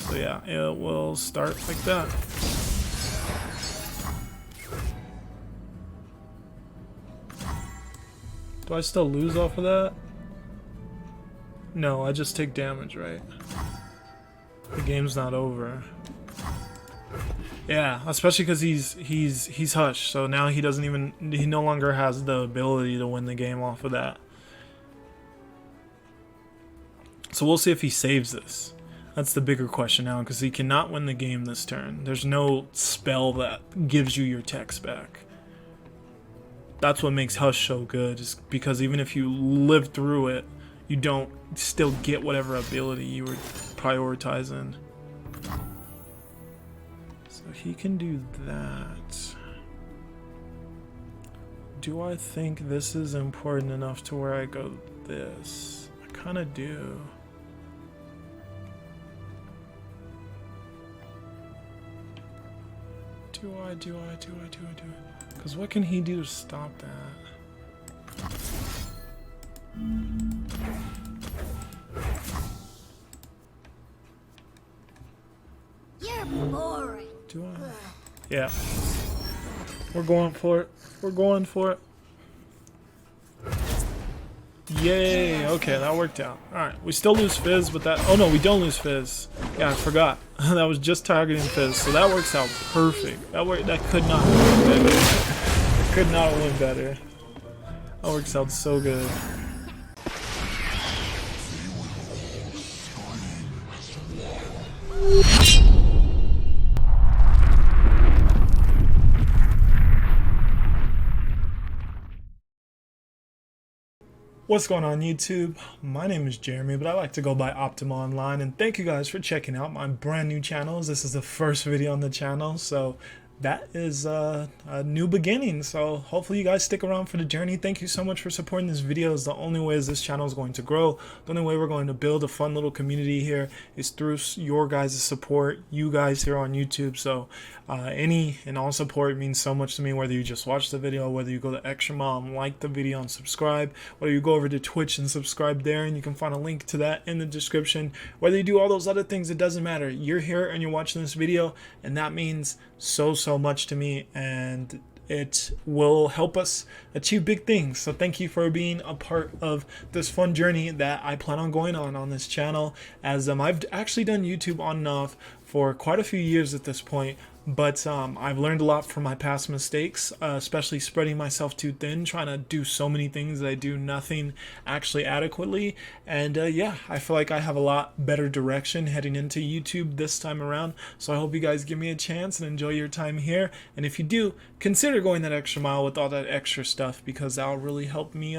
So yeah, it will start like that. Do I still lose off of that? No, I just take damage, right? The game's not over. Yeah, especially because he's hushed, so now he no longer has the ability to win the game off of that. So we'll see if he saves this. That's the bigger question now, because he cannot win the game this turn. There's no spell that gives you your text back. That's what makes Hush so good, is because even if you live through it, you don't still get whatever ability you were prioritizing. So he can do that. Do I think this is important enough to where I go this? I kind of do. Do I? Because what can he do to stop that? You're boring. Do I? Yeah. We're going for it. We're going for it. Yay! Okay, that worked out. Alright, we still lose Fizz, but that... Oh no, we don't lose Fizz. Yeah, I forgot. That was just targeting Fizz, so that works out perfect. That could not have went better. It could not have went better. That works out so good. What's going on YouTube? My name is Jeremy, but I like to go by Optima Online, and thank you guys for checking out my brand new channels. This is the first video on the channel, so that is a new beginning. So hopefully you guys stick around for the journey. Thank you so much for supporting this video. It's the only way this channel is going to grow. The only way we're going to build a fun little community here is through your guys' support, you guys here on YouTube. So any and all support means so much to me, whether you just watch the video, whether you go the extra mile and like the video and subscribe, whether you go over to Twitch and subscribe there, and you can find a link to that in the description. Whether you do all those other things, it doesn't matter. You're here and you're watching this video, and that means so much to me, and it will help us achieve big things. So thank you for being a part of this fun journey that I plan on going on this channel, as I've actually done YouTube on and off for quite a few years at this point. But I've learned a lot from my past mistakes, especially spreading myself too thin, trying to do so many things that I do nothing actually adequately. And yeah, I feel like I have a lot better direction heading into YouTube this time around. So I hope you guys give me a chance and enjoy your time here. And if you do, consider going that extra mile with all that extra stuff, because that'll really help me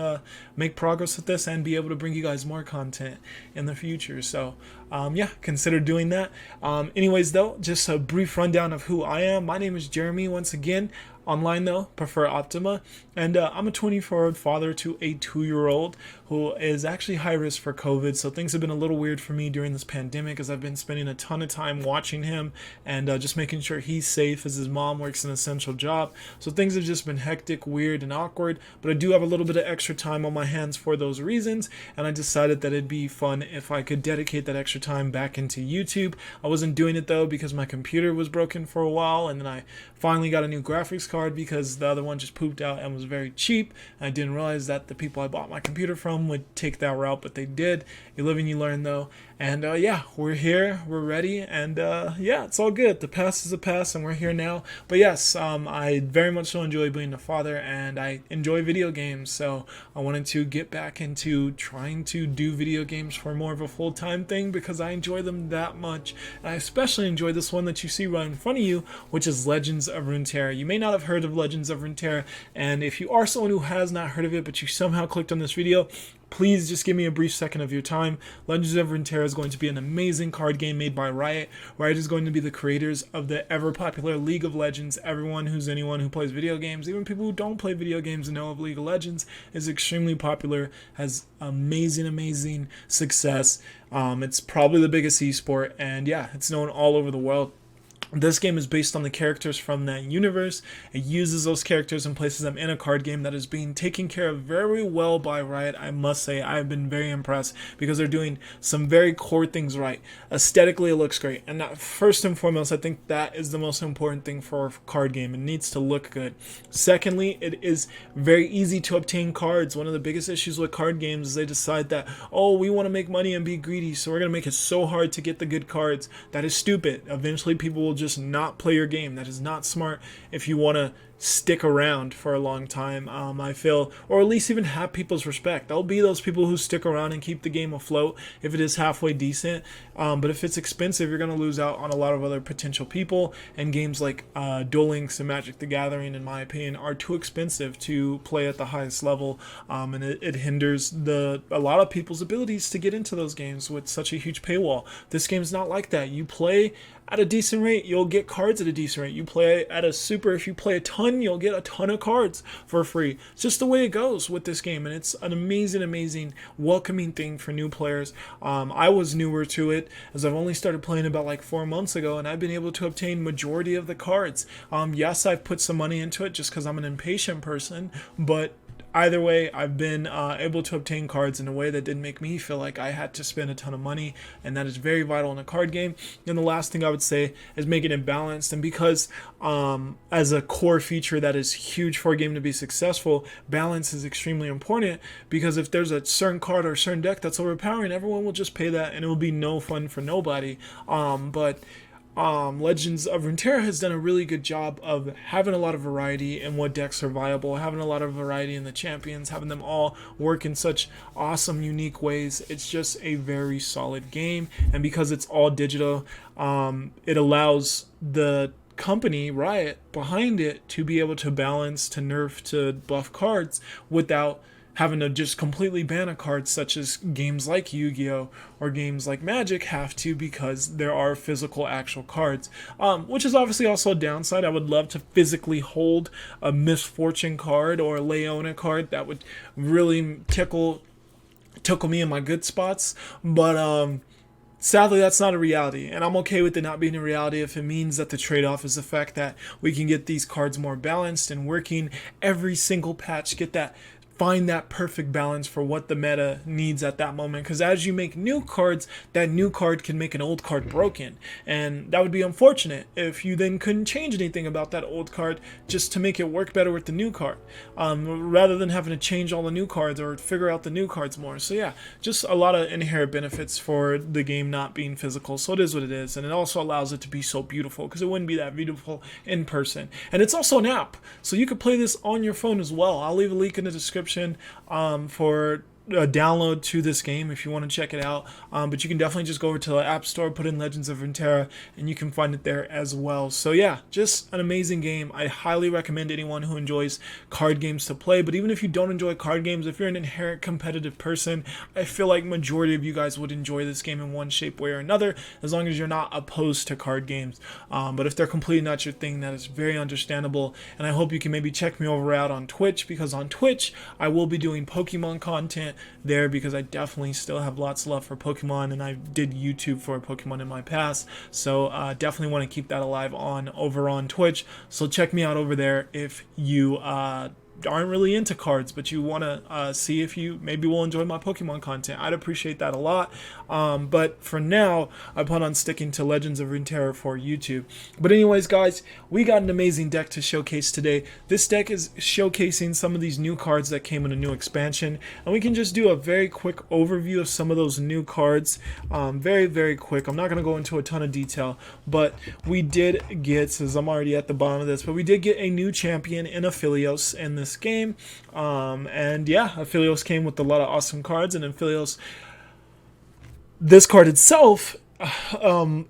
make progress with this and be able to bring you guys more content in the future. So yeah, consider doing that. Anyways though, just a brief rundown of who I am. My name is Jeremy once again. Online though, prefer Optima, and I'm a 24-year-old father to a 2-year-old who is actually high risk for COVID. So things have been a little weird for me during this pandemic, as I've been spending a ton of time watching him and just making sure he's safe, as his mom works an essential job. So things have just been hectic, weird, and awkward, but I do have a little bit of extra time on my hands for those reasons, and I decided that it'd be fun if I could dedicate that extra time back into YouTube. I wasn't doing it though because my computer was broken for a while, and then I finally got a new graphics card because the other one just pooped out and was very cheap. I didn't realize that the people I bought my computer from would take that route, but they did. You live and you learn though. And yeah, we're here, we're ready, and yeah, it's all good. The past is the past, and we're here now. But yes, I very much so enjoy being a father, and I enjoy video games, so I wanted to get back into trying to do video games for more of a full-time thing, because I enjoy them that much. And I especially enjoy this one that you see right in front of you, which is Legends of Runeterra. You may not have heard of Legends of Runeterra, and if you are someone who has not heard of it, but you somehow clicked on this video, please just give me a brief second of your time. Legends of Runeterra is going to be an amazing card game made by Riot. Riot is going to be the creators of the ever popular League of Legends. Anyone who plays video games, even people who don't play video games and know of League of Legends, is extremely popular, has amazing success. It's probably the biggest esport, and yeah, it's known all over the world. This game is based on the characters from that universe. It uses those characters and places them in a card game that is being taken care of very well by Riot. I must say, I've been very impressed because they're doing some very core things right. Aesthetically, it looks great. And that, first and foremost, I think that is the most important thing for a card game. It needs to look good. Secondly, it is very easy to obtain cards. One of the biggest issues with card games is they decide that, oh, we want to make money and be greedy, so we're going to make it so hard to get the good cards. That is stupid. Eventually, people will just not play your game. That is not smart if you want to stick around for a long time, I feel, or at least even have people's respect. There'll be those people who stick around and keep the game afloat if it is halfway decent, but if it's expensive, you're going to lose out on a lot of other potential people, and games like Duel Links and Magic the Gathering, in my opinion, are too expensive to play at the highest level, and it hinders a lot of people's abilities to get into those games with such a huge paywall. This game's not like that. You play at a decent rate, you'll get cards at a decent rate. You play at a super, if you play a ton, you'll get a ton of cards for free. It's just the way it goes with this game, and it's an amazing, welcoming thing for new players. I was newer to it, as I've only started playing about like 4 months ago, and I've been able to obtain majority of the cards. Yes, I've put some money into it just because I'm an impatient person, but either way, I've been able to obtain cards in a way that didn't make me feel like I had to spend a ton of money, and that is very vital in a card game. And the last thing I would say is making it balanced, and because as a core feature that is huge for a game to be successful, balance is extremely important, because if there's a certain card or a certain deck that's overpowering, everyone will just pay that, and it will be no fun for nobody. Legends of Runeterra has done a really good job of having a lot of variety in what decks are viable, having a lot of variety in the champions, having them all work in such awesome, unique ways. It's just a very solid game, and because it's all digital, it allows the company, Riot, behind it to be able to balance, to nerf, to buff cards without having to just completely ban a card, such as games like Yu-Gi-Oh! Or games like Magic have to, because there are physical actual cards, which is obviously also a downside. I would love to physically hold a Misfortune card or a Leona card. That would really tickle me in my good spots, but sadly, that's not a reality, and I'm okay with it not being a reality if it means that the trade-off is the fact that we can get these cards more balanced and working every single patch, find that perfect balance for what the meta needs at that moment. Because as you make new cards, that new card can make an old card broken, and that would be unfortunate if you then couldn't change anything about that old card just to make it work better with the new card, rather than having to change all the new cards or figure out the new cards more. So yeah, just a lot of inherent benefits for the game not being physical. So it is what it is, and it also allows it to be so beautiful, because it wouldn't be that beautiful in person. And it's also an app, so you could play this on your phone as well. I'll leave a link in the description for a download to this game if you want to check it out, but you can definitely just go over to the App Store, put in Legends of Runeterra, and you can find it there as well. So yeah, just an amazing game. I highly recommend anyone who enjoys card games to play, but even if you don't enjoy card games, if you're an inherent competitive person, I feel like majority of you guys would enjoy this game in one shape, way or another, as long as you're not opposed to card games. But if they're completely not your thing, that is very understandable, and I hope you can maybe check me over out on Twitch, because on Twitch I will be doing Pokemon content there, because I definitely still have lots of love for Pokemon, and I did YouTube for Pokemon in my past, so definitely want to keep that alive over on Twitch. So check me out over there if you aren't really into cards, but you want to see if you maybe will enjoy my Pokemon content. I'd appreciate that a lot. But for now, I plan on sticking to Legends of Runeterra for YouTube. But anyways, guys, we got an amazing deck to showcase today. This deck is showcasing some of these new cards that came in a new expansion, and we can just do a very quick overview of some of those new cards. Very quick. I'm not going to go into a ton of detail, but we did get, since I'm already at the bottom of this, but we did get a new champion in Aphelios in this game, and yeah, Aphelios came with a lot of awesome cards, and Aphelios, this card itself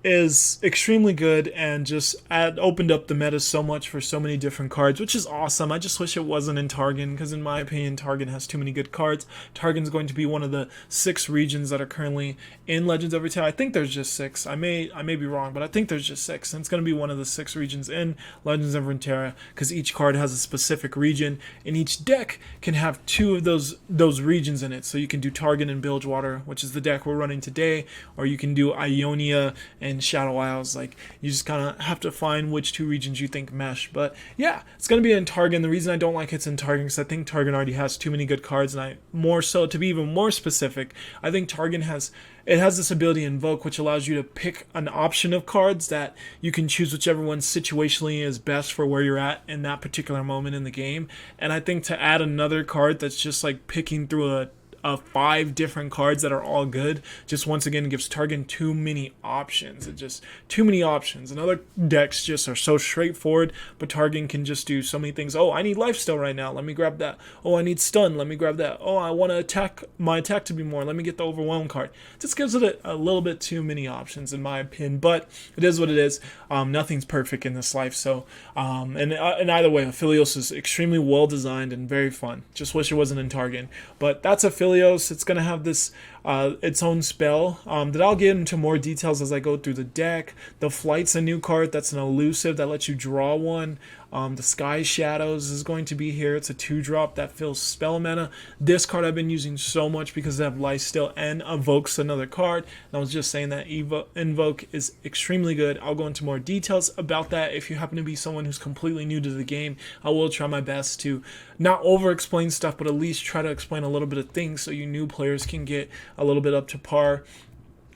is extremely good, and just opened up the meta so much for so many different cards, which is awesome. I just wish it wasn't in Targon, because in my opinion Targon has too many good cards. Targon's going to be one of the 6 regions that are currently in Legends of Runeterra. I think there's just 6. I may be wrong, but I think there's just 6, and it's going to be one of the 6 regions in Legends of Runeterra, because each card has a specific region, and each deck can have 2 of those regions in it. So you can do Targon and Bilgewater, which is the deck we're running today, or you can do Ionia and Shadow Isles. Like, you just kind of have to find which two regions you think mesh. But yeah, it's going to be in Targon. The reason I don't like it's in Targon is I think Targon already has too many good cards, and more so, to be even more specific, I think Targon has this ability Invoke, which allows you to pick an option of cards that you can choose whichever one situationally is best for where you're at in that particular moment in the game. And I think to add another card that's just like picking through a 5 different cards that are all good, just once again gives Targon too many options. It's just too many options. And other decks just are so straightforward, but Targon can just do so many things. Oh, I need lifesteal right now, let me grab that. Oh, I need stun, let me grab that. Oh, I want to attack, my attack to be more, let me get the overwhelm card. It just gives it a little bit too many options in my opinion, but it is what it is. Nothing's perfect in this life, so and either way, Aphelios is extremely well designed and very fun. Just wish it wasn't in Targon, but that's Aphelios. It's going to have this its own spell that I'll get into more details as I go through the deck. The Flight's a new card that's an elusive that lets you draw one. The Sky Shadows is going to be here. It's a 2-drop that fills spell mana. This card I've been using so much because I have Lifesteal and evokes another card. And I was just saying that Invoke is extremely good. I'll go into more details about that. If you happen to be someone who's completely new to the game, I will try my best to not over-explain stuff, but at least try to explain a little bit of things so you new players can get a little bit up to par.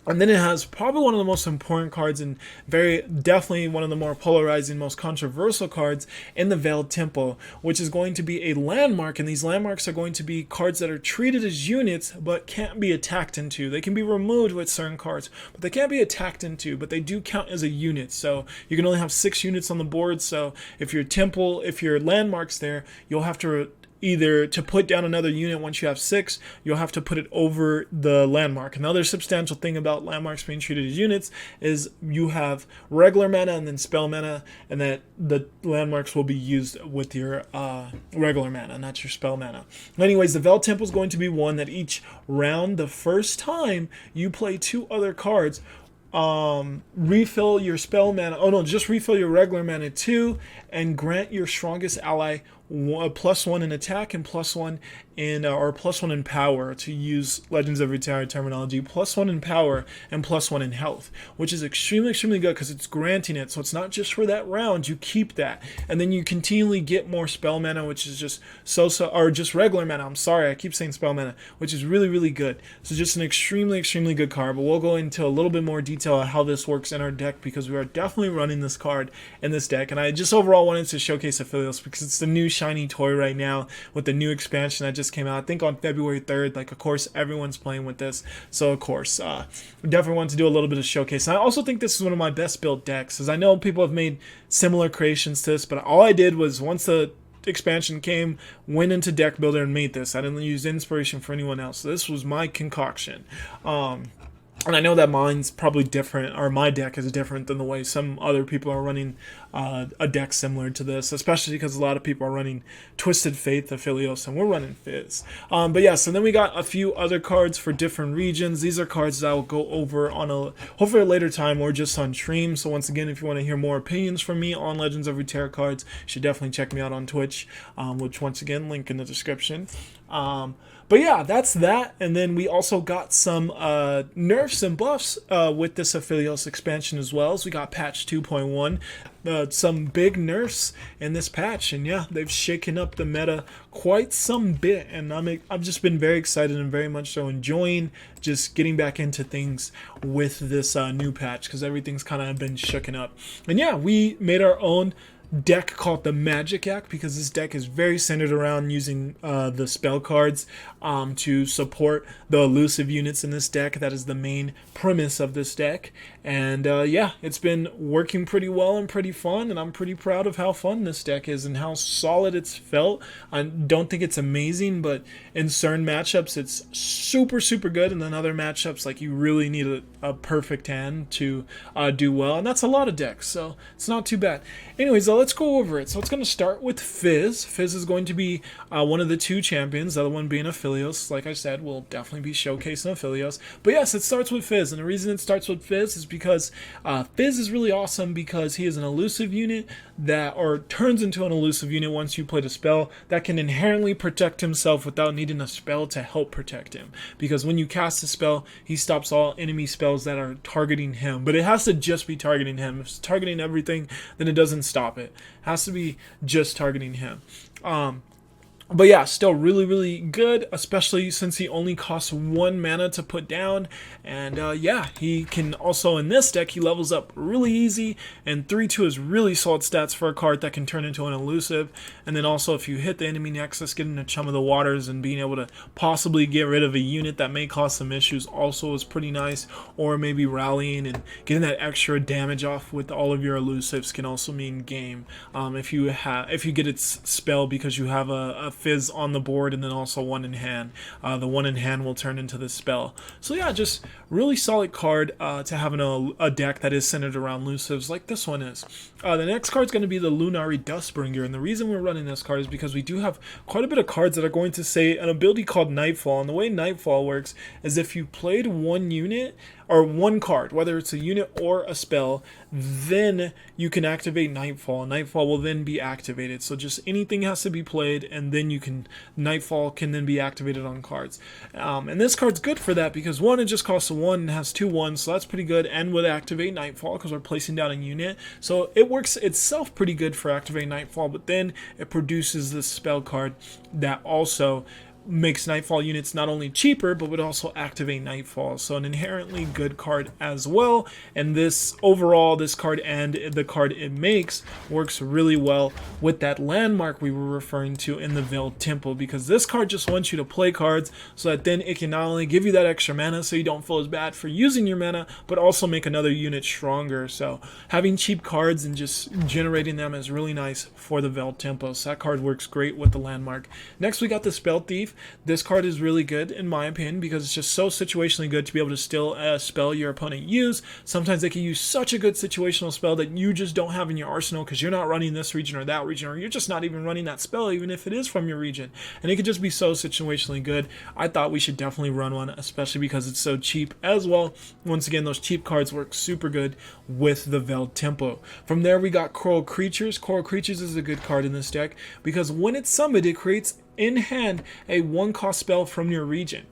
And then it has probably one of the most important cards and very definitely one of the more polarizing, most controversial cards in the Veiled Temple, which is going to be a landmark. And these landmarks are going to be cards that are treated as units but can't be attacked into. They can be removed with certain cards, but they can't be attacked into, but they do count as a unit. So you can only have 6 units on the board. So if your landmark's there, you'll have to either to put down another unit once you have 6, you'll have to put it over the landmark. Another substantial thing about landmarks being treated as units is you have regular mana and then spell mana, and that the landmarks will be used with your regular mana, not your spell mana. Anyways, the Veiled Temple is going to be one that each round, the first time you play 2 other cards, refill your spell mana. Oh no, just refill your regular mana too, and grant your strongest ally +1 in attack and +1 in or +1 in power, to use Legends of Runeterra terminology. +1 in power and +1 in health, which is extremely good because it's granting it. So it's not just for that round. You keep that, and then you continually get more spell mana, which is just or just regular mana. I'm sorry, I keep saying spell mana, which is really good. So just an extremely good card. But we'll go into a little bit more detail on how this works in our deck, because we are definitely running this card in this deck. And I just overall wanted to showcase Aphelios because it's the new shiny toy right now with the new expansion that just came out, I think on February 3rd. Like, of course, everyone's playing with this, so of course we definitely want to do a little bit of showcase. And I also think this is one of my best built decks, as I know people have made similar creations to this, but all I did was, once the expansion came, went into deck builder and made this. I didn't use inspiration for anyone else, so this was my concoction. And I know that mine's probably different, or my deck is different than the way some other people are running a deck similar to this, especially because a lot of people are running Twisted Faith, Aphelios, and we're running Fizz. But yeah, so then we got a few other cards for different regions. These are cards that I'll go over on hopefully a later time or just on stream. So once again, if you want to hear more opinions from me on Legends of Runeterra cards, you should definitely check me out on Twitch, which once again, link in the description. But yeah, that's that. And then we also got some nerfs and buffs with this Aphelios expansion as well. So we got patch 2.1. Some big nerfs in this patch, and yeah, they've shaken up the meta quite some bit, and I've just been very excited and very much so enjoying just getting back into things with this new patch, because everything's kind of been shooken up. And yeah, we made our own deck called the Magic Act, because this deck is very centered around using the spell cards to support the elusive units in this deck. That is the main premise of this deck. And yeah, it's been working pretty well and pretty fun, and I'm pretty proud of how fun this deck is and how solid it's felt. I don't think it's amazing, but in certain matchups it's super good, and then other matchups, like, you really need a perfect hand to do well, and that's a lot of decks, so it's not too bad. Anyways, let's go over it. So it's going to start with Fizz. Fizz is going to be one of the 2 champions, the other one being Aphelios. Like I said, we'll definitely be showcasing Aphelios. But yes, it starts with Fizz, and the reason it starts with Fizz is because FIZZ is really awesome because he is an elusive unit that, or turns into an elusive unit once you play the spell, that can inherently protect himself without needing a spell to help protect him. Because when you cast a spell, he stops all enemy spells that are targeting him. But it has to just be targeting him. If it's targeting everything, then it doesn't stop it. It has to be just targeting him. But yeah, still really good, especially since he only costs 1 mana to put down. And yeah, he can also, in this deck, he levels up really easy, and 3/2 is really solid stats for a card that can turn into an elusive. And then also, if you hit the enemy nexus, getting a Chum of the Waters and being able to possibly get rid of a unit that may cause some issues also is pretty nice. Or maybe rallying and getting that extra damage off with all of your elusives can also mean game. If you get its spell because you have a FIZZ on the board and then also 1 in hand. The 1 in hand will turn into the spell. So yeah, just really solid card to have in a deck that is centered around elusives like this one is. The next card is going to be the Lunari Dustbringer, and the reason we're running this card is because we do have quite a bit of cards that are going to say an ability called Nightfall. And the way Nightfall works is if you played 1 unit or 1 card, whether it's a unit or a spell, then you can activate Nightfall. Nightfall will then be activated. So just anything has to be played, and then Nightfall can then be activated on cards. And this card's good for that because 1, it just costs 1 and has 2 1s, so that's pretty good. And would activate Nightfall because we're placing down a unit, so it works itself pretty good for activating Nightfall. But then it produces this spell card that also makes Nightfall units not only cheaper, but would also activate Nightfall. So an inherently good card as well. And this overall, this card and the card it makes works really well with that landmark we were referring to in the Veiled Temple, because this card just wants you to play cards so that then it can not only give you that extra mana so you don't feel as bad for using your mana, but also make another unit stronger. So having cheap cards and just generating them is really nice for the Veiled Temple. So that card works great with the landmark. Next, we got the Spell Thief. This card is really good in my opinion because it's just so situationally good to be able to steal a spell your opponent use. Sometimes they can use such a good situational spell that you just don't have in your arsenal because you're not running this region or that region, or you're just not even running that spell even if it is from your region. And it could just be so situationally good. I thought we should definitely run one, especially because it's so cheap as well. Once again, those cheap cards work super good with the Veiled Temple. From there, we got Coral Creatures. Coral Creatures is a good card in this deck because when it's summoned, it creates in hand a 1-cost spell from your region.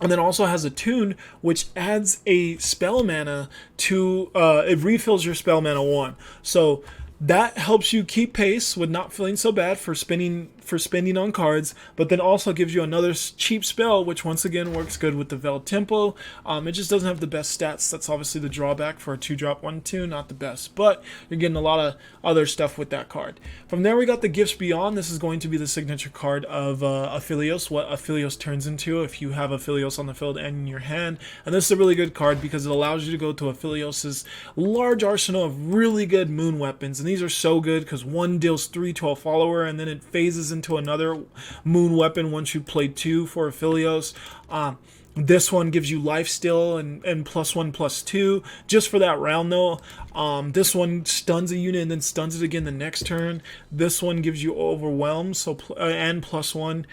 And then also has a tune which adds a spell mana to it refills your spell mana 1. So that helps you keep pace with not feeling so bad for spending on cards, but then also gives you another cheap spell, which once again works good with the Veiled Temple. It just doesn't have the best stats. That's obviously the drawback for a 2-drop 1/2, not the best, but you're getting a lot of other stuff with that card. From there, we got the Gifts Beyond. This is going to be the signature card of Aphelios, what Aphelios turns into if you have Aphelios on the field and in your hand. And this is a really good card because it allows you to go to Aphelios' large arsenal of really good moon weapons. And these are so good because 1 deals 3 to a follower, and then it phases into another moon weapon once you play 2 for Aphelios. This one gives you lifesteal and +1/+2 just for that round though. This one stuns a unit and then stuns it again the next turn. This one gives you overwhelm, so and +1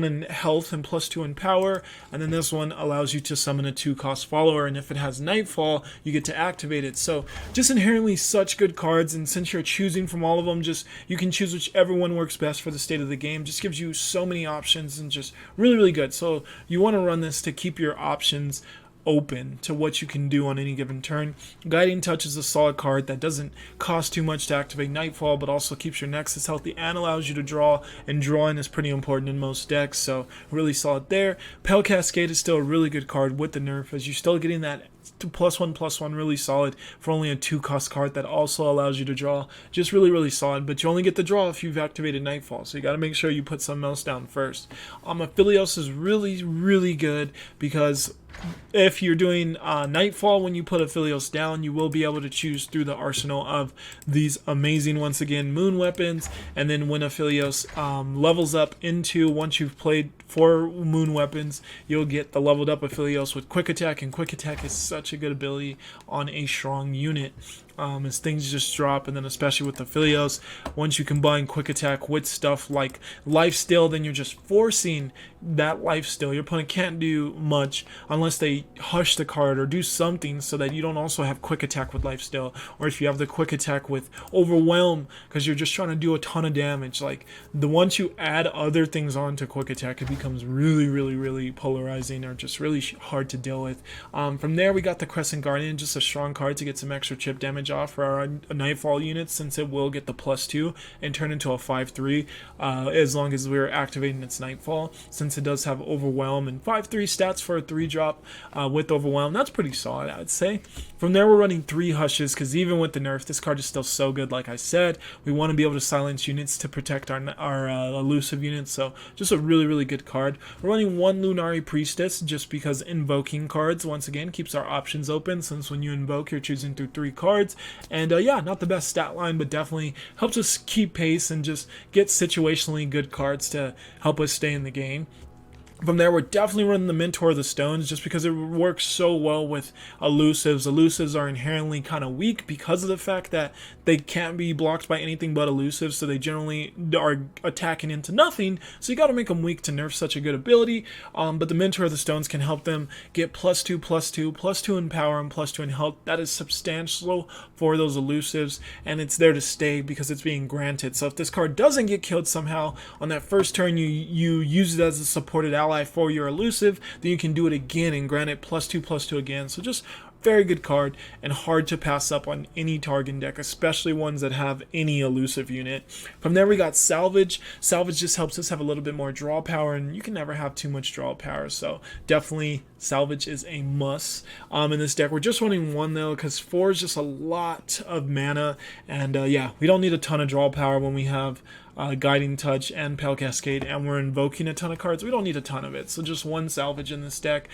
in health and +2 in power, and then this one allows you to summon a 2-cost follower, and if it has Nightfall, you get to activate it. So just inherently such good cards, and since you're choosing from all of them, just you can choose whichever one works best for the state of the game. Just gives you so many options and just really good. So you want to run this to keep your options open to what you can do on any given turn. Guiding Touch is a solid card that doesn't cost too much to activate Nightfall, but also keeps your Nexus healthy and allows you to draw, and drawing is pretty important in most decks, so really solid there. Pale Cascade is still a really good card with the nerf, as you're still getting that +1/+1 really solid for only a 2-cost card that also allows you to draw. Just really solid, but you only get the draw if you've activated Nightfall, so you got to make sure you put something else down first. Aphelios is really good because if you're doing Nightfall, when you put Aphelios down, you will be able to choose through the arsenal of these amazing, once again, moon weapons. And then when Aphelios levels up into, once you've played 4 moon weapons, you'll get the leveled up Aphelios with Quick Attack, and Quick Attack is such a good ability on a strong unit. as things just drop, and then especially with the Aphelios, once you combine quick attack with stuff like lifesteal, then you're just forcing that lifesteal. Your opponent can't do much unless they hush the card or do something so that you don't also have quick attack with lifesteal, or if you have the quick attack with overwhelm because you're just trying to do a ton of damage. Like, the once you add other things onto quick attack, it becomes really polarizing, or just really hard to deal with. From there, we got the Crescent Guardian, just a strong card to get some extra chip damage off for our Nightfall units, since it will get the +2 and turn into a 5/3 as long as we're activating its Nightfall, since it does have Overwhelm and 5/3 stats for a 3-drop with Overwhelm. That's pretty solid, I would say. From there, we're running 3 Hushes, because even with the nerf, this card is still so good. Like I said, we want to be able to silence units to protect our elusive units, so just a really good card. We're running 1 Lunari Priestess, just because invoking cards, once again, keeps our options open, since when you invoke, you're choosing through 3 cards. And yeah, not the best stat line, but definitely helps us keep pace and just get situationally good cards to help us stay in the game. From there, we're definitely running the Mentor of the Stones, just because it works so well with elusives. Elusives are inherently kind of weak because of the fact that they can't be blocked by anything but elusives, so they generally are attacking into nothing, so you got to make them weak to nerf such a good ability. But the Mentor of the Stones can help them get +2, +2, +2 in power, and +2 in health. That is substantial for those elusives, and it's there to stay because it's being granted. So if this card doesn't get killed somehow on that first turn, you use it as a supported ally for your elusive, then you can do it again and grant it +2, +2 again. So just very good card and hard to pass up on any target deck, especially ones that have any elusive unit. From there, we got Salvage. Salvage just helps us have a little bit more draw power, and you can never have too much draw power, so definitely Salvage is a must in this deck. We're just running 1 though, because 4 is just a lot of mana, and yeah, we don't need a ton of draw power when we have Guiding Touch and Pale Cascade, and we're invoking a ton of cards. We don't need a ton of it, so just 1 Salvage in this deck.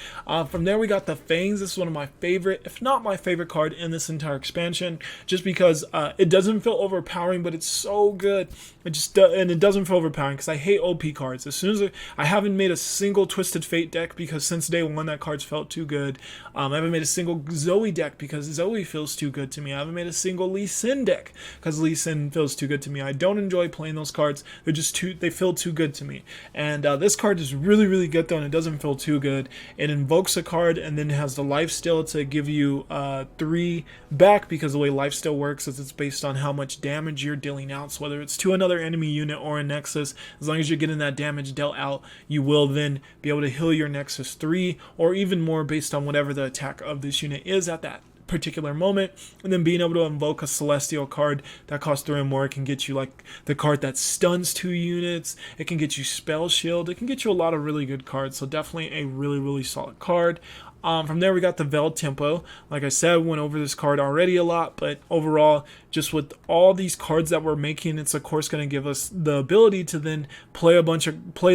From there, we got the Fangs. This is one of my favorite, if not my favorite card in this entire expansion, just because it doesn't feel overpowering, but it's so good. And it doesn't feel overpowering, because I hate OP cards. As soon as I haven't made a single Twisted Fate deck, because since day 1 that card's felt too good. I haven't made a single Zoe deck because Zoe feels too good to me. I haven't made a single Lee Sin deck because Lee Sin feels too good to me. I don't enjoy playing those cards. They feel too good to me. And this card is really good though, and it doesn't feel too good. It invokes a card and then has the lifesteal to give you 3 back, because the way lifesteal works is it's based on how much damage you're dealing out. So whether it's to another enemy unit or a Nexus, as long as you're getting that damage dealt out, you will then be able to heal your Nexus 3 or even more based on whatever the attack of this unit is at that particular moment. And then being able to invoke a Celestial card that costs 3 or more, it can get you like the card that stuns 2 units, it can get you Spell Shield, it can get you a lot of really good cards. So definitely a really solid card. From there, we got the Veiled Tempo. Like I said, went over this card already a lot, but overall, just with all these cards that we're making, it's of course going to give us the ability to then play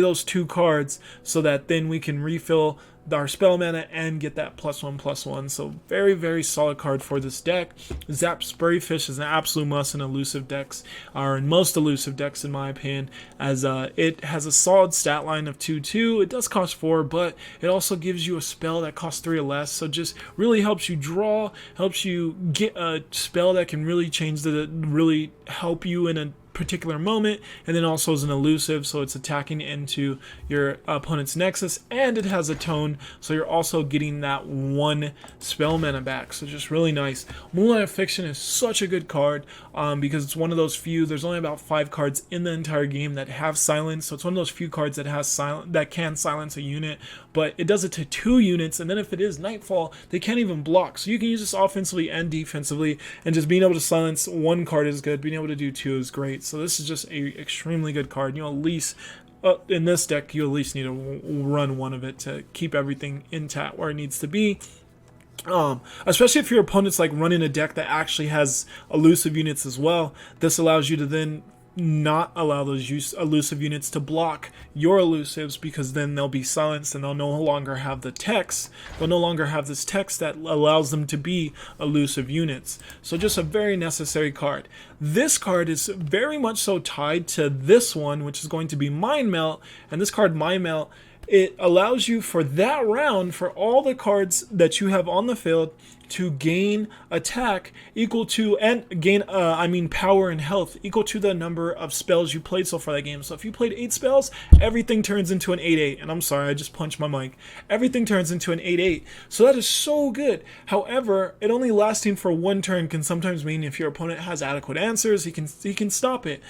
those 2 cards, so that then we can refill our spell mana and get that +1/+1. So very solid card for this deck. Zap Sprayfish is an absolute must in elusive decks, or in most elusive decks in my opinion, as it has a solid stat line of 2/2. It does cost 4, but it also gives you a spell that costs 3 or less, so just really helps you draw, helps you get a spell that can really really help you in a particular moment, and then also is an elusive, so it's attacking into your opponent's Nexus, and it has a tone, so you're also getting that 1 spell mana back, so just really nice. Moonlight Affliction is such a good card because it's one of those few, there's only about 5 cards in the entire game that have silence, so it's one of those few cards that has that can silence a unit, but it does it to 2 units, and then if it is Nightfall, they can't even block, so you can use this offensively and defensively, and just being able to silence 1 card is good, being able to do 2 is great. So this is just a extremely good card. You know, at least in this deck, you at least need to run 1 of it to keep everything intact where it needs to be. Especially if your opponent's like running a deck that actually has elusive units as well. This allows you to then not allow those elusive units to block your elusives, because then they'll be silenced and they'll no longer have the text. They'll no longer have this text that allows them to be elusive units. So just a very necessary card. This card is very much so tied to this one, which is going to be Mind Melt, and this card Mind Melt it allows you for that round, for all the cards that you have on the field, to gain attack equal to, and gain power and health equal to the number of spells you played so far that game. So if you played 8 spells, everything turns into an 8/8. And I'm sorry, I just punched my mic. Everything turns into an 8/8. So that is so good. However, it only lasting for one turn can sometimes mean if your opponent has adequate answers, he can stop it.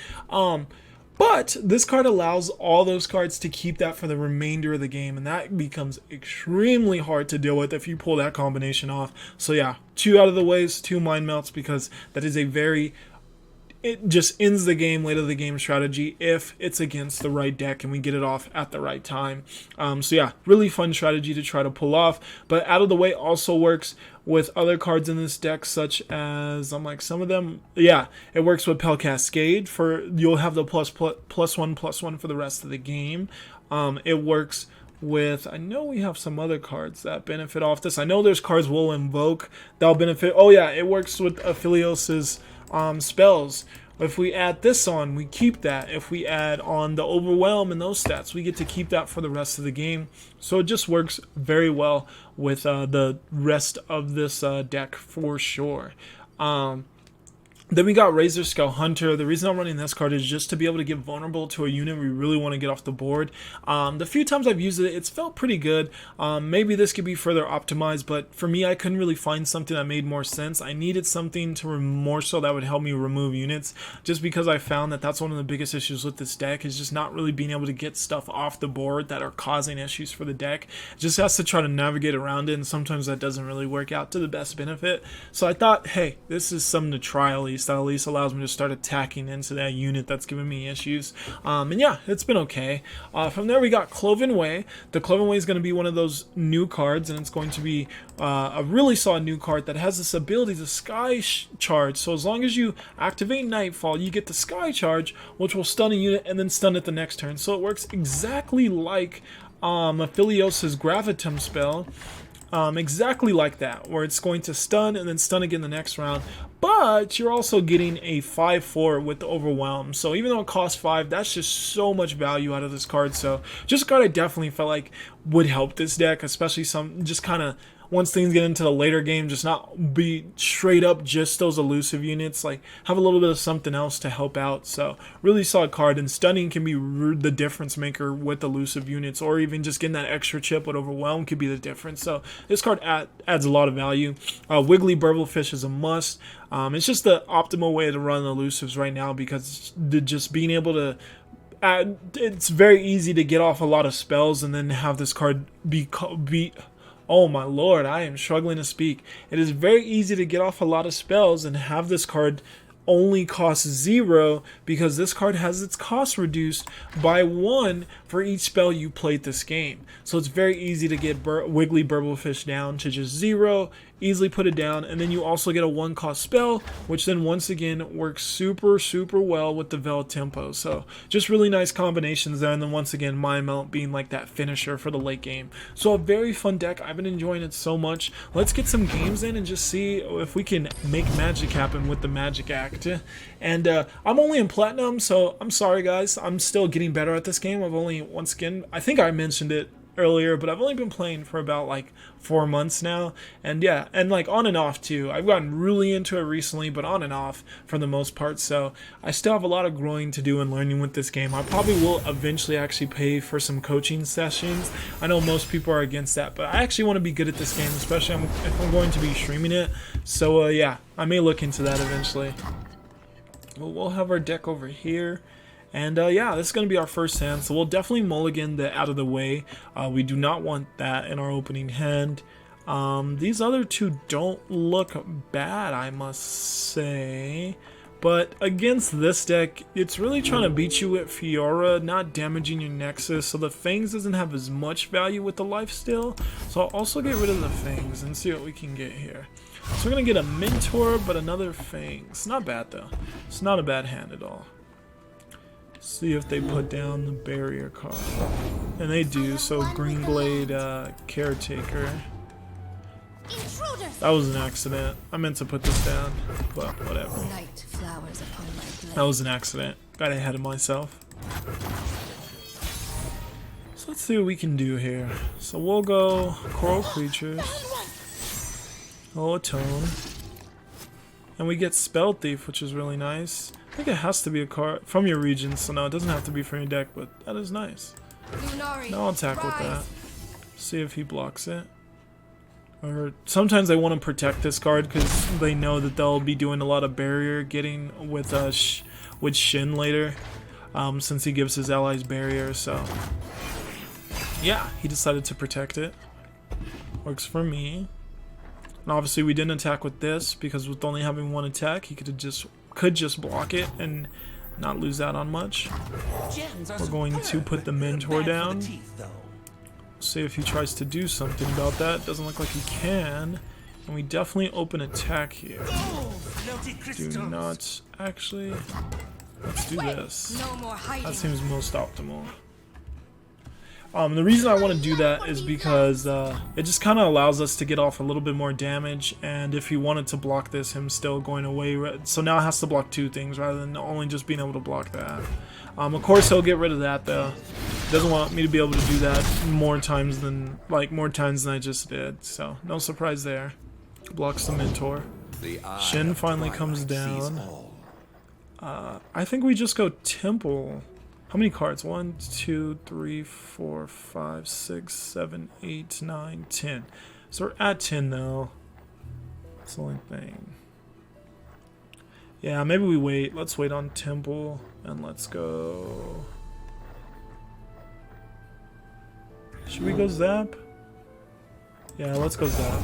But this card allows all those cards to keep that for the remainder of the game, and that becomes extremely hard to deal with if you pull that combination off. So yeah, 2 out of the ways, 2 mind melts, because that is a very, it just ends the game, late of the game strategy if it's against the right deck and we get it off at the right time. So yeah, really fun strategy to try to pull off. But out of the way also works with other cards in this deck, such as, some of them, yeah, it works with Pel Cascade, for you'll have the +1/+1 for the rest of the game. It works with, I know we have some other cards that benefit off this. I know there's cards we'll invoke that'll benefit. Oh yeah, it works with Aphelios's spells. If we add this on, we keep that. If we add on the Overwhelm and those stats, we get to keep that for the rest of the game. So it just works very well with the rest of this deck for sure. Then we got Razor Scale Hunter. The reason I'm running this card is just to be able to get vulnerable to a unit we really want to get off the board. The few times I've used it, it's felt pretty good. Maybe this could be further optimized, but for me, I couldn't really find something that made more sense. I needed something to more so that would help me remove units, just because I found that that's one of the biggest issues with this deck, is just not really being able to get stuff off the board that are causing issues for the deck. It just has to try to navigate around it, and sometimes that doesn't really work out to the best benefit. So I thought, hey, this is something to try at least. That at least allows me to start attacking into that unit that's giving me issues. And yeah, it's been okay. From there we got Cloven Way. The Cloven Way is going to be one of those new cards, and it's going to be a really solid new card that has this ability to Sky Charge. So as long as you activate Nightfall, you get the Sky Charge, which will stun a unit and then stun it the next turn. So it works exactly like Aphelios' Gravitum spell. Exactly like that, where it's going to stun and then stun again the next round. But you're also getting a 5/4 with the Overwhelm. So even though it costs 5, that's just so much value out of this card. So just a card I definitely felt like would help this deck, especially some just kind of once things get into the later game, just not be straight up just those elusive units, like have a little bit of something else to help out. So really solid card, and stunning can be the difference maker with elusive units, or even just getting that extra chip with Overwhelm could be the difference. So this card adds a lot of value. Wiggly Burblefish is a must. It's just the optimal way to run elusives right now, because just being able to it's very easy to get off a lot of spells and then have this card be oh my lord, I am struggling to speak. It is very easy to get off a lot of spells and have this card only costs 0, because this card has its cost reduced by 1 for each spell you played this game. So it's very easy to get Wiggly Burblefish down to just 0, easily put it down, and then you also get a 1 cost spell, which then once again works super well with the Veil Tempo. So just really nice combinations there, and then once again Mind Melt being like that finisher for the late game. So a very fun deck. I've been enjoying it so much. Let's get some games in and just see if we can make magic happen with the Magic Act. And I'm only in Platinum, so I'm sorry guys, I'm still getting better at this game. I've only, once again, I think I mentioned it earlier, but I've only been playing for about like 4 months now, and yeah, and like on and off too. I've gotten really into it recently, but on and off for the most part, so I still have a lot of growing to do and learning with this game. I probably will eventually actually pay for some coaching sessions. I know most people are against that, but I actually want to be good at this game, especially if I'm going to be streaming it. So yeah, I may look into that eventually. We'll have our deck over here. And yeah, this is going to be our first hand, so we'll definitely mulligan the out of the way. We do not want that in our opening hand. These other two don't look bad, I must say. But against this deck, it's really trying to beat you with Fiora, not damaging your Nexus. So the Fangs doesn't have as much value with the lifesteal. So I'll also get rid of the Fangs and see what we can get here. So we're going to get a Mentor, but another Fangs. Not bad though. It's not a bad hand at all. See if they put down the barrier card. And they do, so Greenglade Caretaker. That was an accident. I meant to put this down, but whatever. That was an accident. Got ahead of myself. So let's see what we can do here. So we'll go Coral Creatures. Oh, Atone. And we get Spell Thief, which is really nice. I think it has to be a card from your region, so no, it doesn't have to be from your deck, but that is nice. Now I'll attack with that. See if he blocks it. Or sometimes I want to protect this card because they know that they'll be doing a lot of barrier getting with Shin later, since he gives his allies barrier. So yeah, he decided to protect it. Works for me. And obviously we didn't attack with this because with only having one attack, he could just block it and not lose out on much. We're going to put the Mentor down. See if he tries to do something about that. Doesn't look like he can. And we definitely open attack here. Do not actually. Let's do this. That seems most optimal. The reason I want to do that is because it just kind of allows us to get off a little bit more damage, and if he wanted to block this, him still going away, so now it has to block two things rather than only just being able to block that. Of course he'll get rid of that though. Doesn't want me to be able to do that more times than I just did, so no surprise there. Blocks the Mentor. Shin finally comes down. I think we just go Temple. How many cards? 1, 2, 3, 4, 5, 6, 7, 8, 9, 10. So we're at 10 though. That's the only thing. Yeah, maybe we wait. Let's wait on Temple and let's go. Should we go Zap? Yeah, let's go Zap.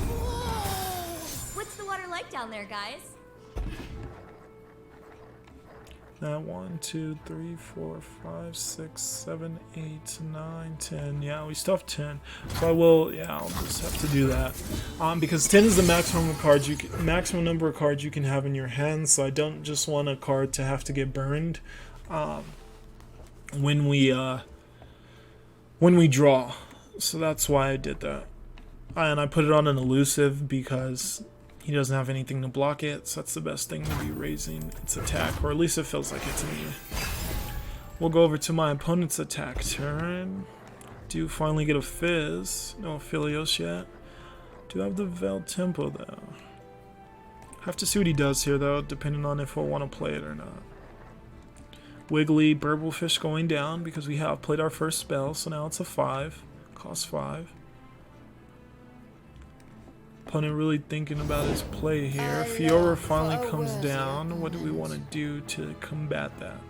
What's the water like down there, guys? That 1, 2, 3, 4, 5, 6, 7, 8, 9, 10. Yeah, we still have 10. So I'll just have to do that. Because 10 is the maximum number of cards you can have in your hand. So I don't just want a card to have to get burned when we draw. So that's why I did that. And I put it on an elusive because he doesn't have anything to block it, so that's the best thing to be raising its attack, or at least it feels like it to me. We'll go over to my opponent's attack turn. Do finally get a Fizz. No Aphelios yet. Do have the Veiled Tempo though. Have to see what he does here though, depending on if we'll want to play it or not. Wiggly, Burblefish going down because we have played our first spell, so now it's a 5. Cost 5. Opponent really thinking about his play here. Fiora finally comes down. What do we want to do to combat that?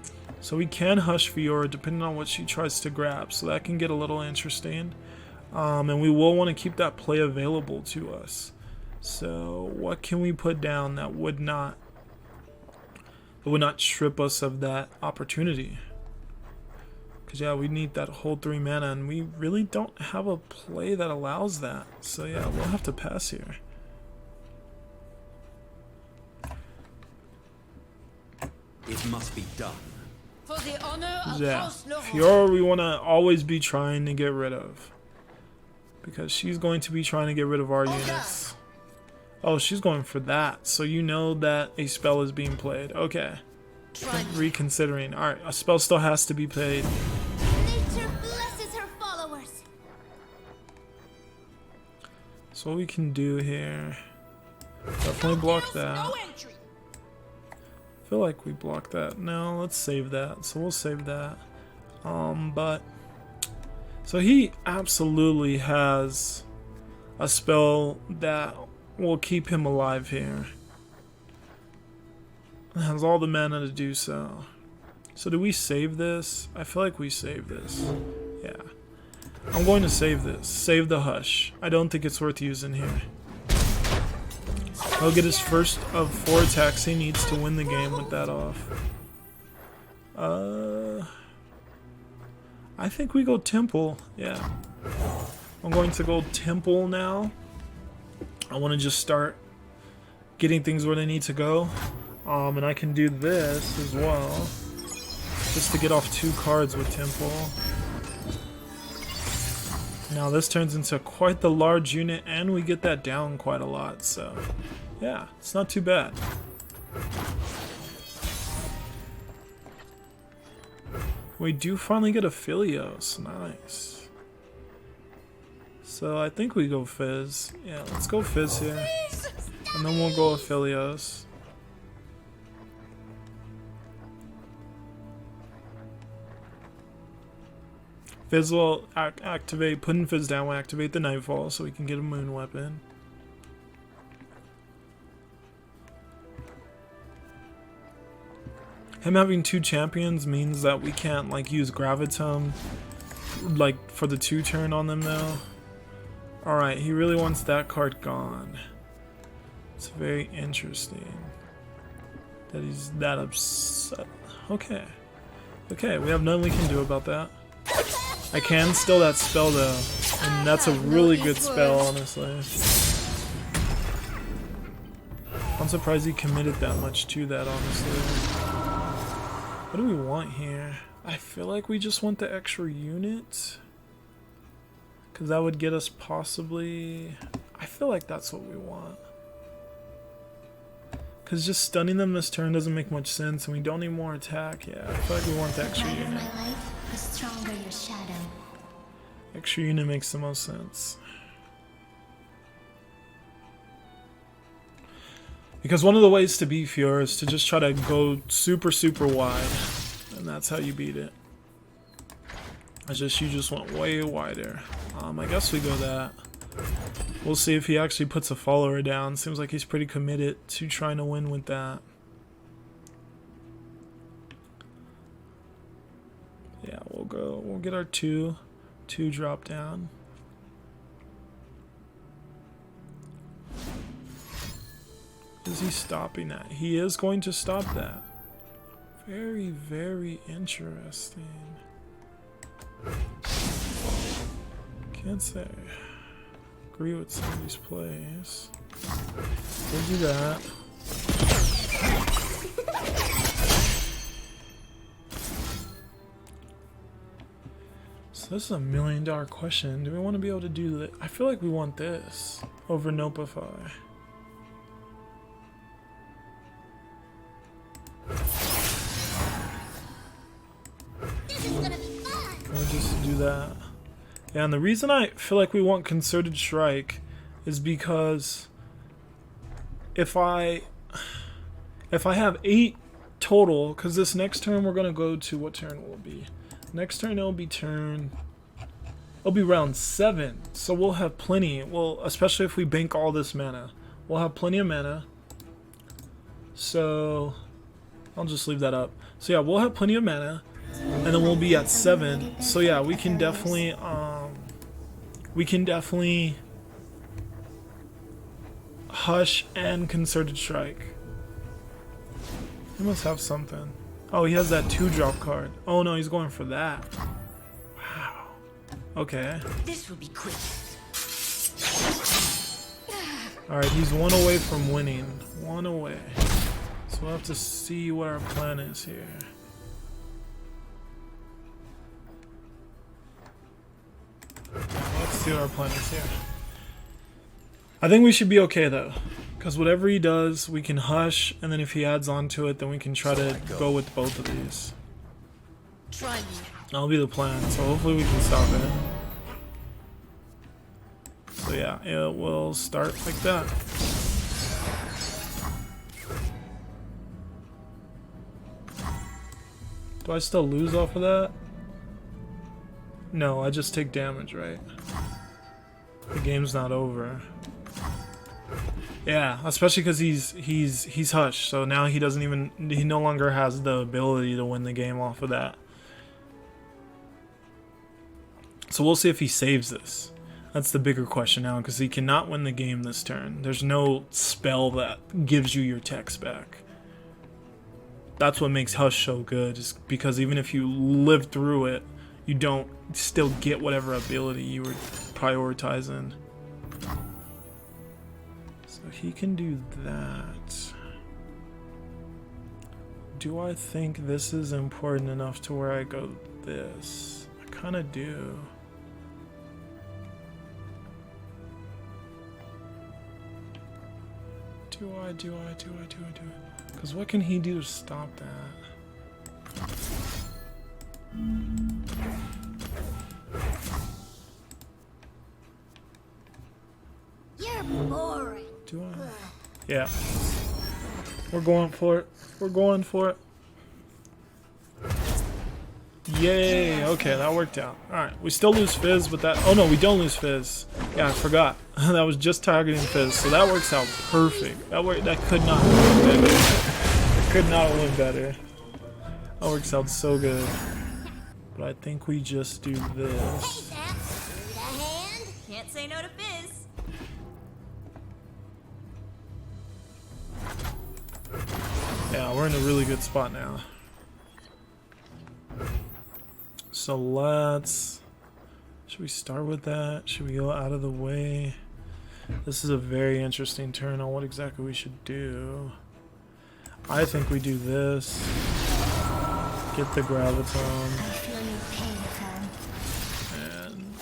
So we can hush Fiora depending on what she tries to grab, so that can get a little interesting. And we will want to keep that play available to us. So what can we put down that would not strip us of that opportunity? Because yeah, we need that whole 3 mana, and we really don't have a play that allows that. So yeah, we'll have to pass here. It must be done. For the honor of House Fiora we want to always be trying to get rid of. Because she's going to be trying to get rid of our units. Oh, she's going for that. So you know that a spell is being played. Okay. Reconsidering. Alright, a spell still has to be played. Nature blesses her followers. So what we can do here. Definitely block that. I feel like we blocked that. No, let's save that. So we'll save that. But so he absolutely has a spell that will keep him alive here. It has all the mana to do so. So do we save this? I feel like we save this. Yeah. I'm going to save this. Save the Hush. I don't think it's worth using here. He'll get his first of 4 attacks. He needs to win the game with that off. I think we go Temple. Yeah. I'm going to go Temple now. I want to just start getting things where they need to go. And I can do this as well, just to get off 2 cards with Temple. Now this turns into quite the large unit, and we get that down quite a lot, so yeah, it's not too bad. We do finally get Aphelios, nice. So I think we go Fizz. Yeah, let's go Fizz here. And then we'll go Aphelios. Fizz will activate, putting Fizz down will activate the Nightfall so we can get a moon weapon. Him having 2 champions means that we can't like use Gravitum like for the 2 turn on them though. Alright, he really wants that card gone. It's very interesting that he's that upset. Okay. Okay, we have nothing we can do about that. I can steal that spell though, and that's a really good spell, honestly. I'm surprised he committed that much to that, honestly. What do we want here? I feel like we just want the extra unit. Because that would get us possibly... I feel like that's what we want. Because just stunning them this turn doesn't make much sense, and we don't need more attack. Yeah, I feel like we want the extra unit. My light, the stronger your shadow. Extra unit makes the most sense. Because one of the ways to beat Fiora is to just try to go super, super wide. And that's how you beat it. It's just, you just went way wider. I guess we go that. We'll see if he actually puts a follower down. Seems like he's pretty committed to trying to win with that. Yeah, we'll get our two drop down. Is he stopping that? He is going to stop that. Very, very interesting. Can't say. Agree with some of these plays. We'll do that. So this is $1 million question. Do we want to be able to do that? I feel like we want this over Nopify. We'll just do that. Yeah, and the reason I feel like we want Concerted Strike is because if I have 8 total, because this next turn we're gonna go to, what turn will it be? Next turn it'll be round 7, so we'll have plenty. Well, especially if we bank all this mana, we'll have plenty of mana. So I'll just leave that up. So yeah, we'll have plenty of mana, and then we'll be at 7. So yeah, we can definitely Hush and Concerted Strike. He must have something. Oh, he has that 2-drop card. Oh no, he's going for that. Wow. Okay. This will be quick. Alright, he's 1 away from winning. 1 away. So we'll have to see what our plan is here. Let's see what our plan is here. I think we should be okay though, because whatever he does, we can Hush, and then if he adds on to it, then we can try to go with both of these. Try me. That'll be the plan, so hopefully we can stop it. So yeah, it will start like that. Do I still lose off of that? No, I just take damage, right? The game's not over. Yeah, especially because he's Hush, so now he no longer has the ability to win the game off of that. So we'll see if he saves this. That's the bigger question now, because he cannot win the game this turn. There's no spell that gives you your text back. That's what makes Hush so good, is because even if you live through it, you don't still get whatever ability you were prioritizing. So he can do that. Do I think this is important enough to where I go this? I kind of do. Do I? Because what can he do to stop that? Yeah. We're going for it. We're going for it. Yay. Okay, that worked out. Alright, we still lose Fizz, but that... Oh no, we don't lose Fizz. Yeah, I forgot. That was just targeting Fizz, so that works out perfect. That could not have went better. It could not have went better. That works out so good. But I think we just do this. Hey, Zach. Need a hand? Can't say no to Fizz. Yeah, we're in a really good spot now. So let's... Should we start with that? Should we go out of the way? This is a very interesting turn on what exactly we should do. I think we do this. Get the graviton. I feel your pain, friend. And...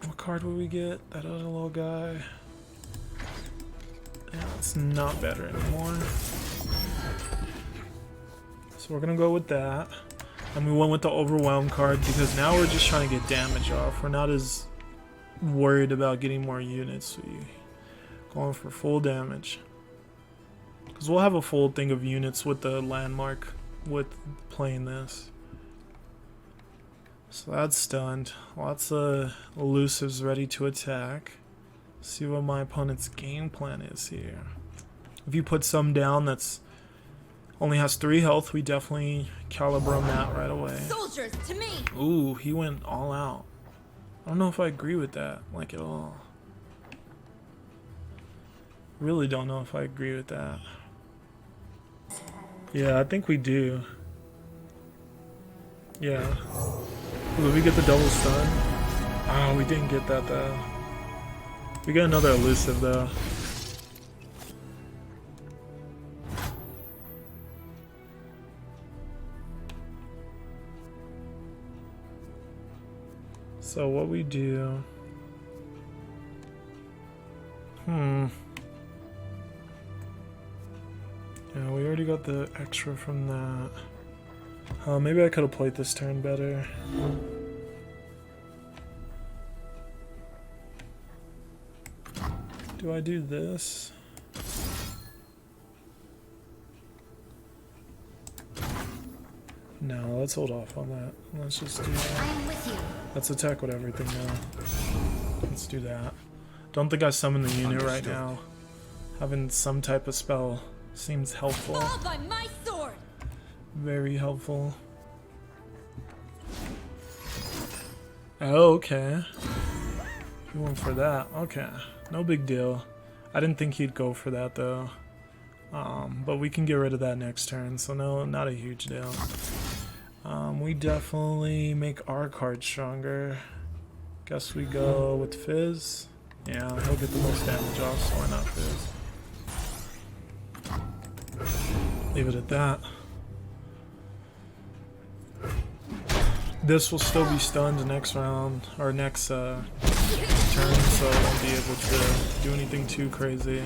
What card would we get? That other little guy. Yeah, it's not better anymore. So we're gonna go with that. And we went with the overwhelm card because now we're just trying to get damage off. We're not as worried about getting more units. We going for full damage. Because we'll have a full thing of units with the landmark with playing this. So that's stunned. Lots of elusives ready to attack. See what my opponent's game plan is here. If you put some down that's only has 3 health, we definitely caliber that right away. Soldiers, to me! Ooh, he went all out. I don't know if I agree with that, like at all. Really don't know if I agree with that. Yeah, I think we do. Yeah. Did we get the double stun? Oh, we didn't get that though. We got another elusive though. So what we do... Yeah, we already got the extra from that. Maybe I could have played this turn better. Do I do this? No, let's hold off on that. Let's just do that. I'm with you. Let's attack with everything now. Let's do that. Don't think I summon the unit right now. Having some type of spell seems helpful. Fall by my sword! Very helpful. Oh, okay. He went for that. Okay. No big deal. I didn't think he'd go for that though. But we can get rid of that next turn, so no, not a huge deal. We definitely make our card stronger. Guess we go with Fizz. Yeah, he'll get the most damage off, so why not Fizz? Leave it at that. This will still be stunned next round, or next turn, so I won't be able to do anything too crazy.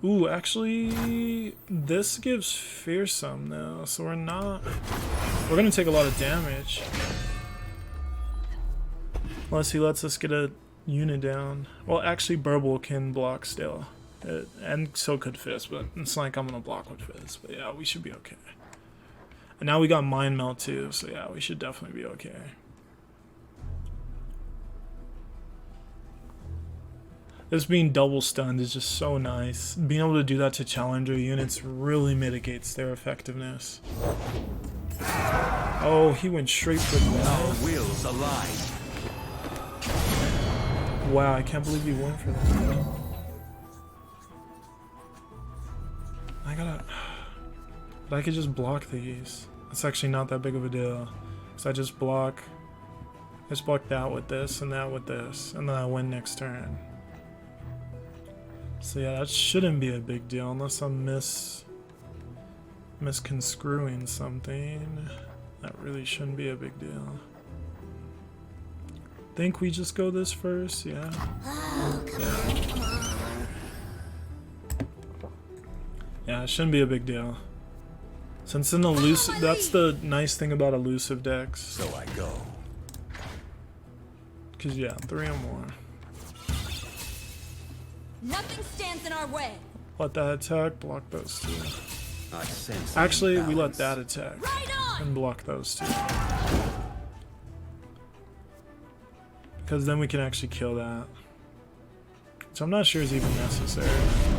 Ooh, actually, this gives fearsome though, so we're gonna take a lot of damage. Unless he lets us get a unit down. Well, actually, Burble can block still. And so could Fizz, but it's like I'm gonna block with Fizz. But yeah, we should be okay. And now we got Mind Melt too, so yeah, we should definitely be okay. This being double stunned is just so nice. Being able to do that to challenger units really mitigates their effectiveness. Oh, he went straight for Our that. will's alive. Wow, I can't believe he went for that. But I could just block these. It's actually not that big of a deal. So I just block that with this and that with this, and then I win next turn. So yeah, that shouldn't be a big deal unless I'm misconstruing something. That really shouldn't be a big deal. Think we just go this first, yeah. Yeah, it shouldn't be a big deal. Since an elusive, that's the nice thing about elusive decks. So I go. Cause yeah, 3 or more. Nothing stands in our way. Let that attack, block those two. I sense Actually, we let imbalance. that attack Right on. and block those two. Because then we can actually kill that. So I'm not sure it's even necessary.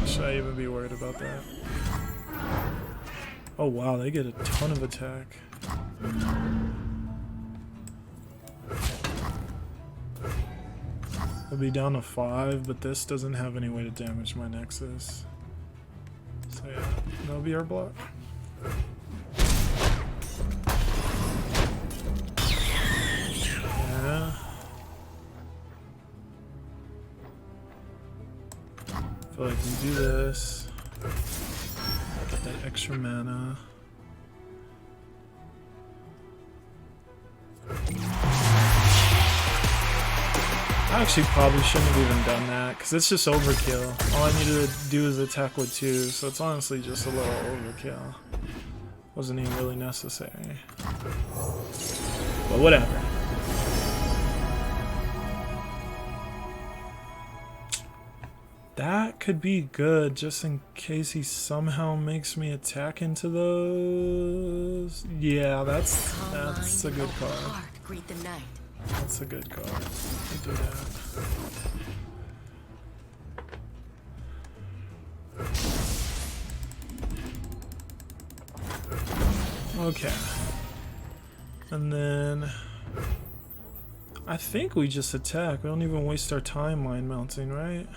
Should I even be worried about that? Oh wow, they get a ton of attack. I'll be down to 5, but this doesn't have any way to damage my Nexus. So yeah, that'll be our block. Yeah. I feel like we do this. Get that extra mana. I actually probably shouldn't have even done that because it's just overkill. All I needed to do is attack with 2, so it's honestly just a little overkill. Wasn't even really necessary. But whatever. That could be good just in case he somehow makes me attack into those. Yeah, that's a good card. Greet the night. That's a good card. We'll do that. Okay. And then I think we just attack. We don't even waste our time mind mounting, right?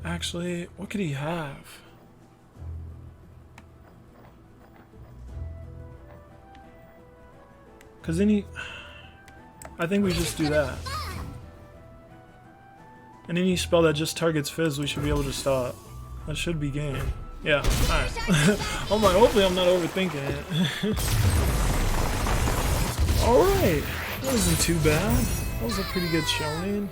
Actually, what could he have? Because then I think we just do that. And any spell that just targets Fizz, we should be able to stop. That should be game. Yeah, alright. Oh my, hopefully I'm not overthinking it. Alright, that wasn't too bad. That was a pretty good showing.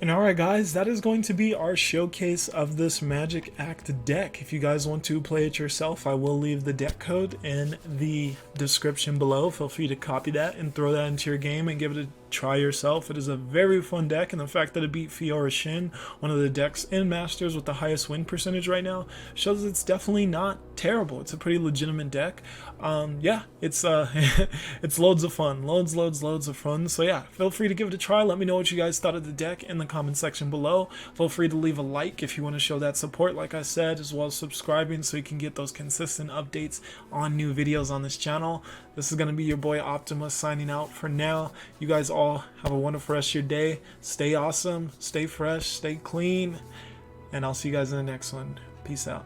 And alright guys, that is going to be our showcase of this Magic Act deck. If you guys want to play it yourself, I will leave the deck code in the description below. Feel free to copy that and throw that into your game and give it a try yourself. It is a very fun deck, and the fact that it beat Fiora Shin, one of the decks in Masters with the highest win percentage right now, shows it's definitely not terrible. It's a pretty legitimate deck. Yeah, it's it's loads of fun. Loads of fun. So yeah, feel free to give it a try. Let me know what you guys thought of the deck in the comment section below. Feel free to leave a like if you want to show that support, like I said, as well as subscribing so you can get those consistent updates on new videos on this channel. This is going to be your boy Optimus signing out for now. You guys all have a wonderful rest of your day. Stay awesome, stay fresh, stay clean, and I'll see you guys in the next one. Peace out.